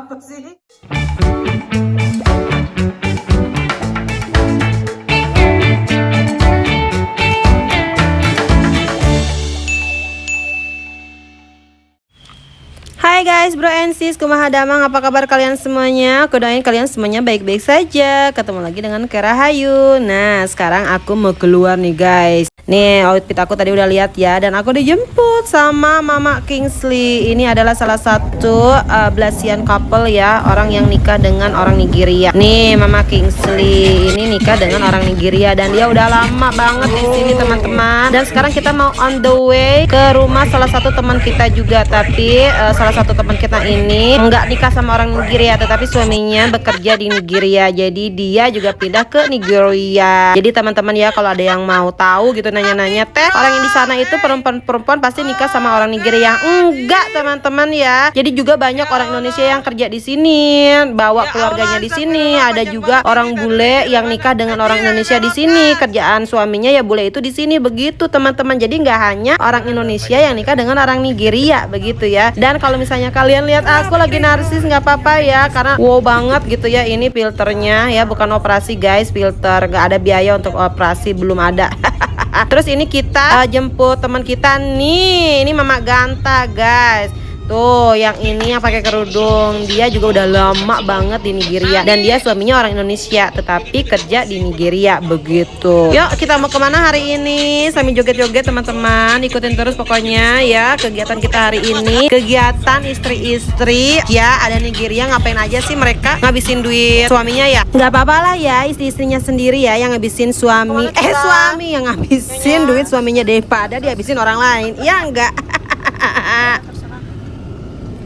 Apa sih? Hai guys, bro and sis, kumaha damang, apa kabar kalian semuanya? Aku doain kalian semuanya baik-baik saja. Ketemu lagi dengan Kak Rahayu. Nah, sekarang aku mau keluar nih guys. Nih, outfit aku tadi udah lihat ya. Dan aku dijemput sama Mama Kingsley. Ini adalah salah satu Blasian couple ya, orang yang nikah dengan orang Nigeria. Nih, Mama Kingsley ini nikah dengan orang Nigeria. Dan dia udah lama banget di sini teman-teman. Dan sekarang kita mau on the way ke rumah salah satu teman kita juga. Tapi salah satu teman kita ini nggak nikah sama orang Nigeria, tetapi suaminya bekerja di Nigeria, jadi dia juga pindah ke Nigeria. Jadi teman-teman ya, kalau ada yang mau tahu gitu nanya-nanya, teh orang yang di sana itu perempuan pasti nikah sama orang Nigeria? Enggak teman-teman ya. Jadi juga banyak orang Indonesia yang kerja di sini, bawa keluarganya di sini. Ada juga orang bule yang nikah dengan orang Indonesia di sini, kerjaan suaminya ya bule itu di sini, begitu teman-teman. Jadi nggak hanya orang Indonesia yang nikah dengan orang Nigeria, begitu ya. Dan kalau misalnya kalian lihat aku lagi narsis, nggak apa-apa ya, karena wow banget gitu ya. Ini filternya ya, bukan operasi guys, filter, nggak ada biaya untuk operasi, belum ada. Terus ini kita jemput teman kita nih, ini Mama Ganta guys. Tuh, yang ini yang pakai kerudung, dia juga udah lama banget di Nigeria. Dan dia suaminya orang Indonesia, tetapi kerja di Nigeria, begitu. Yuk, kita mau kemana hari ini? Sambil joget-joget teman-teman, ikutin terus pokoknya ya kegiatan kita hari ini. Kegiatan istri-istri ya, ada Nigeria, ngapain aja sih mereka ngabisin duit suaminya ya? Nggak apa-apa lah ya, istri-istrinya sendiri ya yang ngabisin suami. Suami yang ngabisin duit suaminya daripada dihabisin orang lain. Ya enggak?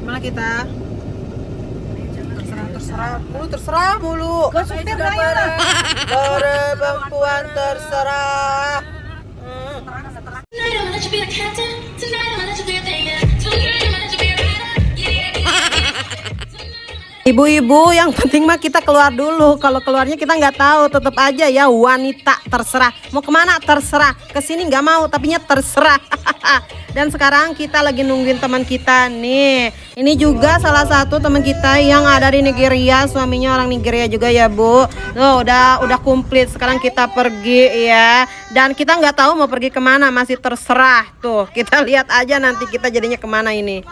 Mana kita? Terserah mulu. Gak supir lah. Perempuan terserah. Ibu-ibu, yang penting mah kita keluar dulu. Kalau keluarnya kita nggak tahu, tetap aja ya wanita, terserah. Mau kemana terserah. Kesini nggak mau, tapinya terserah. Dan sekarang kita lagi nungguin teman kita nih. Ini juga salah satu teman kita yang ada di Nigeria, suaminya orang Nigeria juga ya Bu. Tuh udah komplit. Sekarang kita pergi ya. Dan kita nggak tahu mau pergi kemana, masih terserah. Tuh kita lihat aja nanti kita jadinya kemana ini.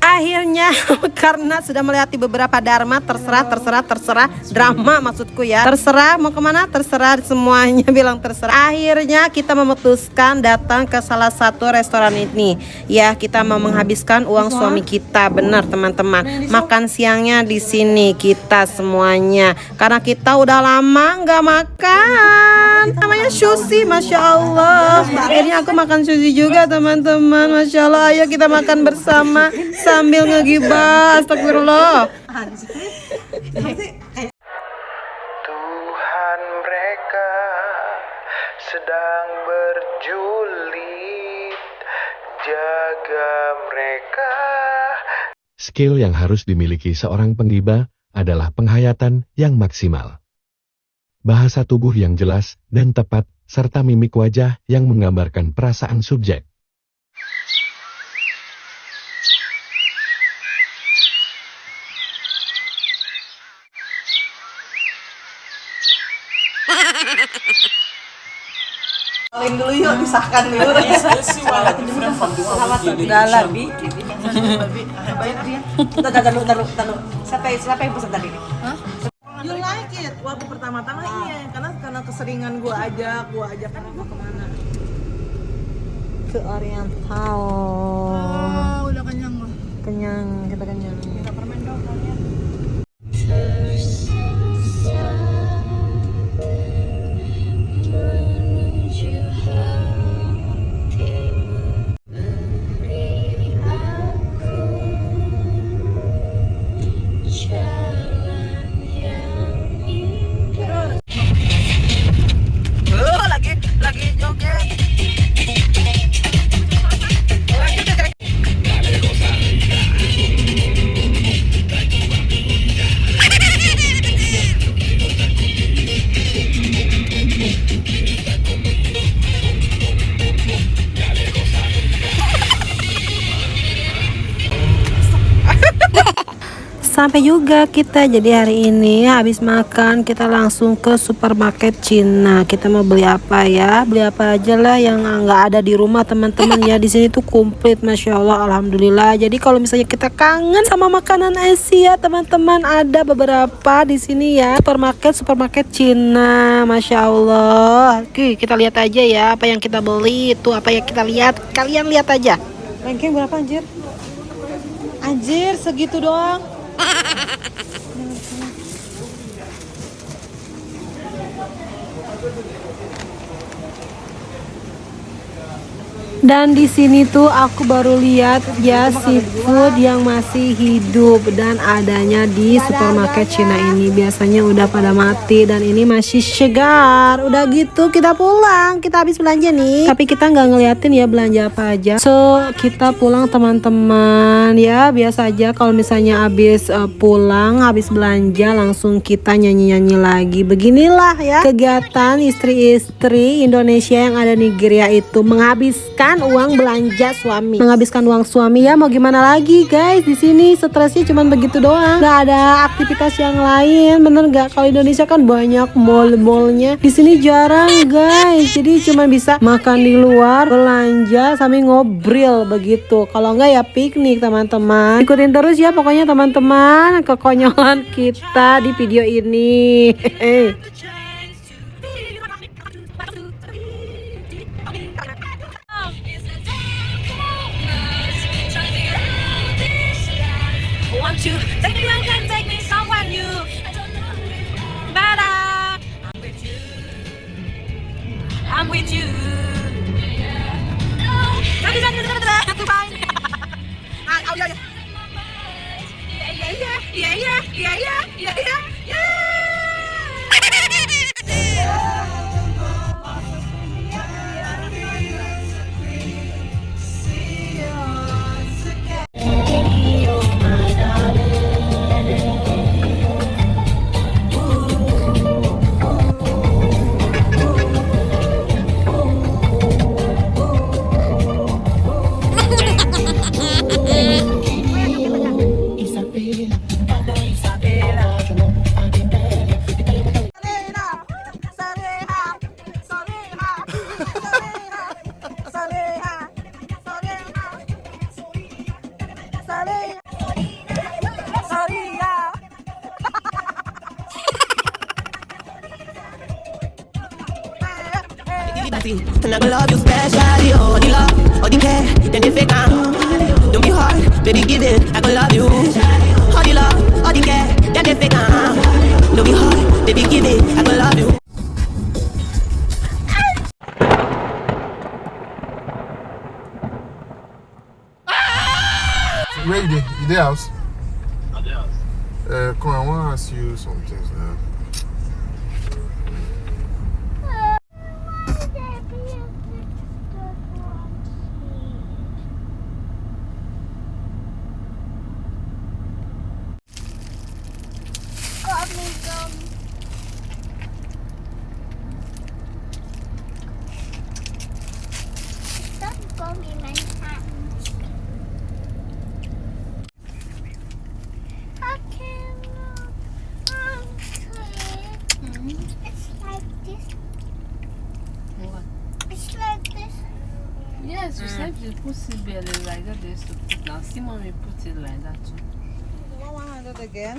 Akhirnya karena sudah melewati beberapa dharma, terserah drama maksudku ya, terserah mau kemana terserah, semuanya bilang terserah. Akhirnya kita memutuskan datang ke salah satu restoran ini ya. Kita mau menghabiskan uang suami kita, benar teman-teman. Makan siangnya di sini kita semuanya, karena kita udah lama nggak makan. Namanya sushi, masya Allah. Akhirnya aku makan sushi juga teman-teman, masya Allah. Ayo kita makan bersama sambil ngegibah. Astagfirullah. Tuhan, mereka sedang berjulit, jaga mereka. Skill yang harus dimiliki seorang penggibah adalah penghayatan yang maksimal, bahasa tubuh yang jelas dan tepat, serta mimik wajah yang menggambarkan perasaan subjek. Saling dulu yuk, pisahkan dulu. Selamat tinggal Bi. Taruh. Siapa yang pesan tadi? You like it? Waktu pertama-tama iya, karena keseringan gua ajak kan gua kemana? Ke Oriental. Oh, udah kenyang loh. Kenyang, kita kenyang. Kita permen dong kalian. Lagi joget. sampai juga kita. Jadi hari ini habis makan kita langsung ke supermarket Cina. Kita mau beli apa ya? Beli apa aja lah yang nggak ada di rumah teman-teman ya. Di sini tuh komplit, masya Allah, alhamdulillah. Jadi kalau misalnya kita kangen sama makanan Asia teman-teman, ada beberapa di sini ya. Supermarket Cina, masya Allah. Oke, kita lihat aja ya apa yang kita beli itu, apa yang kita lihat. Kalian lihat aja. Ranking berapa anjir? Anjir, segitu doang. Dan di sini tuh aku baru lihat ya seafood yang masih hidup dan adanya di supermarket Cina ini. Biasanya udah pada mati dan ini masih segar. Udah gitu kita pulang, kita habis belanja nih. Tapi kita nggak ngeliatin ya belanja apa aja. So kita pulang teman-teman ya. Biasa aja kalau misalnya habis pulang, habis belanja langsung kita nyanyi-nyanyi lagi. Beginilah ya kegiatan istri-istri Indonesia yang ada di Nigeria itu, menghabiskan uang belanja suami, menghabiskan uang suami ya. Mau gimana lagi guys, di sini stresnya cuman begitu doang, nggak ada aktivitas yang lain, bener nggak? Kalau Indonesia kan banyak mall-mallnya, di sini jarang guys. Jadi cuma bisa makan di luar, belanja sambil ngobrol begitu. Kalau nggak ya piknik teman-teman. Ikutin terus ya pokoknya teman-teman kekonyolan kita di video ini. Want you, take me young and take me somewhere new. But I'm with you. And I go love you specially, oh the love, oh the care, then they fake don't be hard, baby give it, I go love you. Oh the love, oh the care, then they fake don't be hard, baby give it, I go love you. Where you dey? You dey house? Come on, I want to ask you some things now. Yes, you said you put it barely like that. They used to put now. See, mommy put it like that too. 100 again.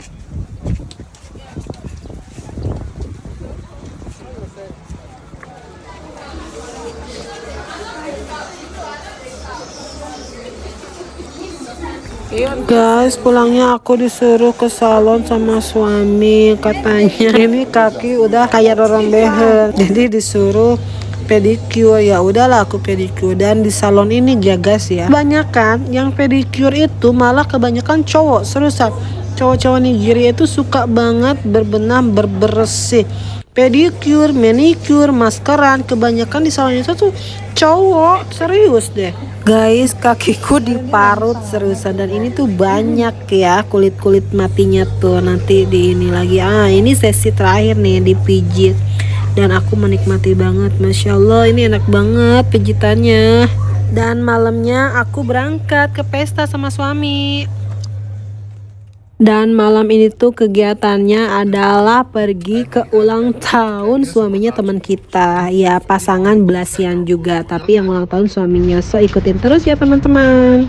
Guys, pulangnya aku disuruh ke salon sama suami. Katanya ini kaki udah kayak dorong leher, jadi disuruh pedicure. Ya udahlah aku pedicure. Dan di salon ini jagas ya, banyak kan yang pedicure itu malah kebanyakan cowok. Seriusan, cowok-cowok Nigeria itu suka banget berbenah berbersih, pedicure, manicure, maskeran. Kebanyakan di salon itu tuh cowok, serius deh guys. Kakiku diparut seriusan, dan ini tuh banyak ya kulit-kulit matinya tuh. Nanti di ini lagi, ini sesi terakhir nih dipijit, dan aku menikmati banget. Masya Allah, ini enak banget pijitannya. Dan malamnya aku berangkat ke pesta sama suami. Dan malam ini tuh kegiatannya adalah pergi ke ulang tahun suaminya teman kita. Ya pasangan belasian juga, tapi yang ulang tahun suaminya. So ikutin terus ya teman-teman.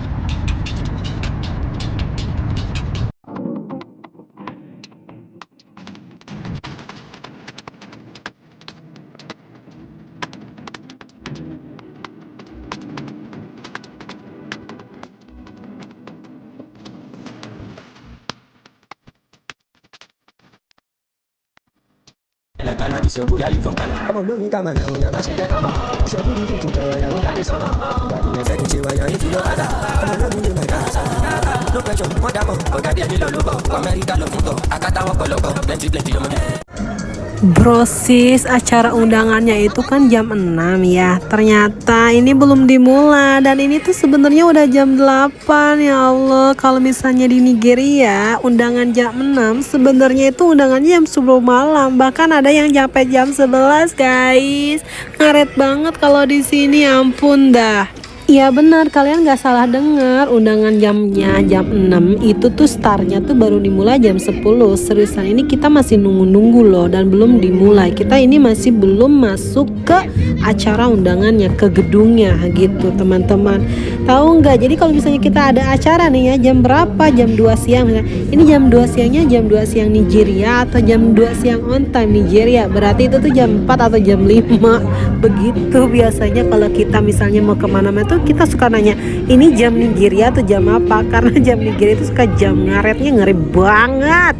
Brosis acara undangannya itu kan jam 6 ya. Ternyata ini belum dimulai dan ini tuh sebenarnya udah jam 8. Ya Allah, kalau misalnya di Nigeria undangan jam 6, sebenarnya itu undangannya jam 10 malam. Bahkan ada yang sampai jam 11, guys. Ngaret banget kalau di sini, ampun dah. Iya benar, kalian gak salah dengar. Undangan jamnya jam 6 itu tuh startnya tuh baru dimulai jam 10. Seriusan ini kita masih nunggu-nunggu loh dan belum dimulai. Kita ini masih belum masuk ke acara undangannya, ke gedungnya gitu teman-teman. Tahu nggak? Jadi kalau misalnya kita ada acara nih ya jam berapa? Jam 2 siang misalnya. Ini jam 2 siangnya jam 2 siang Nigeria atau jam 2 siang on time Nigeria. Berarti itu tuh jam 4 atau jam 5. Begitu biasanya kalau kita misalnya mau kemana-mana tuh kita suka nanya ini jam Nigeria atau jam apa, karena jam Nigeria itu suka jam ngaretnya ngeri banget.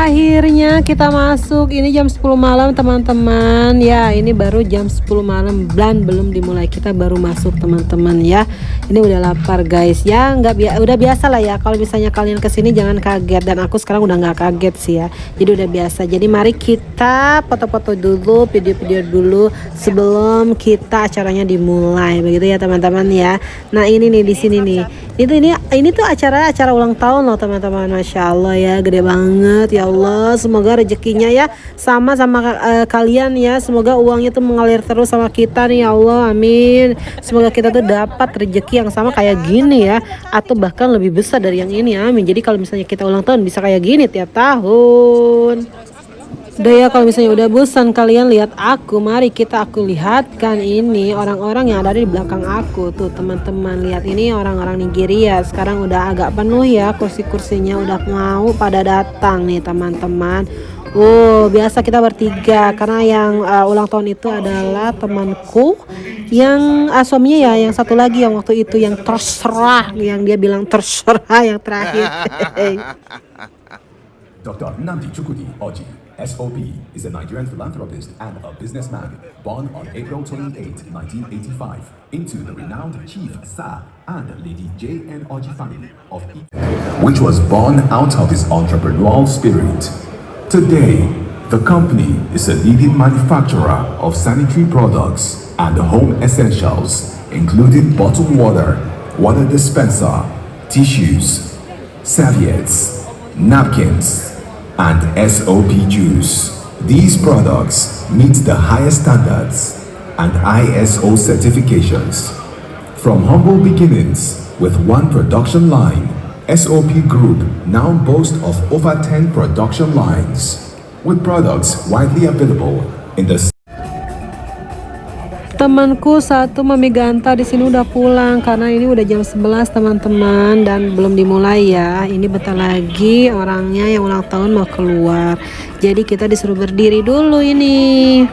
Akhirnya kita masuk. Ini jam 10 malam teman-teman. Ya ini baru jam 10 malam dan belum dimulai. Kita baru masuk teman-teman ya. Ini udah lapar guys ya. Udah biasa lah ya. Kalau misalnya kalian kesini jangan kaget. Dan aku sekarang udah nggak kaget sih ya. Jadi udah biasa. Jadi mari kita foto-foto dulu, video-video dulu sebelum kita acaranya dimulai. Begitu ya teman-teman ya. Nah ini nih di sini nih. Ini tuh acara ulang tahun loh teman-teman. Masya Allah ya, gede banget ya Allah. Semoga rezekinya ya sama kalian ya. Semoga uangnya tuh mengalir terus sama kita nih ya Allah, amin. Semoga kita tuh dapat rezeki yang sama kayak gini ya, atau bahkan lebih besar dari yang ini, amin. Jadi kalau misalnya kita ulang tahun bisa kayak gini tiap tahun. Udah ya, kalau misalnya udah bosan kalian lihat aku, mari aku lihatkan ini orang-orang yang ada di belakang aku tuh teman-teman. Lihat ini orang-orang Nigeria. Sekarang udah agak penuh ya, kursi-kursinya udah mau pada datang nih teman-teman. Oh biasa kita bertiga karena yang ulang tahun itu adalah temanku yang suaminya ya, yang satu lagi yang waktu itu yang terserah, yang dia bilang terserah yang terakhir. Dr. Nnamdi Chukwudi Orji, SOP, is a Nigerian philanthropist and a businessman, born on April 28, 1985, into the renowned Chief Sir and Lady J.N. Orji family of Ife, which was born out of his entrepreneurial spirit. Today, the company is a leading manufacturer of sanitary products and home essentials, including bottled water, water dispenser, tissues, serviettes, napkins, and SOP juice. These products meet the highest standards and ISO certifications. From humble beginnings with one production line, SOP Group now boasts of over 10 production lines, with products widely available in the Temanku satu Mami Ganta di sini udah pulang karena ini udah jam 11 teman-teman dan belum dimulai ya. Ini bentar lagi orangnya yang ulang tahun mau keluar. Jadi kita disuruh berdiri dulu ini.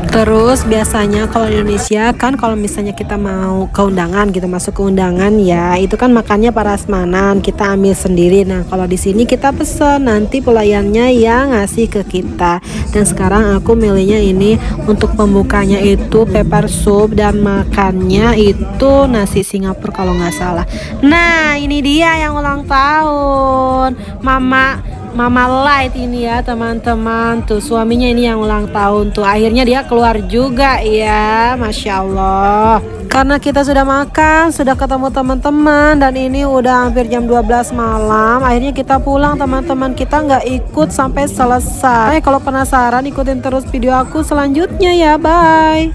Terus biasanya kalau di Indonesia kan kalau misalnya kita mau ke undangan gitu, masuk ke undangan ya, itu kan makannya prasmanan, kita ambil sendiri. Nah, kalau di sini kita pesan, nanti pelayannya yang ngasih ke kita. Dan sekarang aku milihnya ini untuk pembukanya itu pepper soup dan makannya itu nasi Singapura kalau nggak salah. Nah, ini dia yang ulang tahun. Mama Light ini ya teman-teman. Tuh suaminya ini yang ulang tahun tuh. Akhirnya dia keluar juga ya. Masya Allah. Karena kita sudah makan, sudah ketemu teman-teman, dan ini udah hampir jam 12 malam. Akhirnya kita pulang teman-teman. Kita nggak ikut sampai selesai. Kalau penasaran ikutin terus video aku selanjutnya ya. Bye.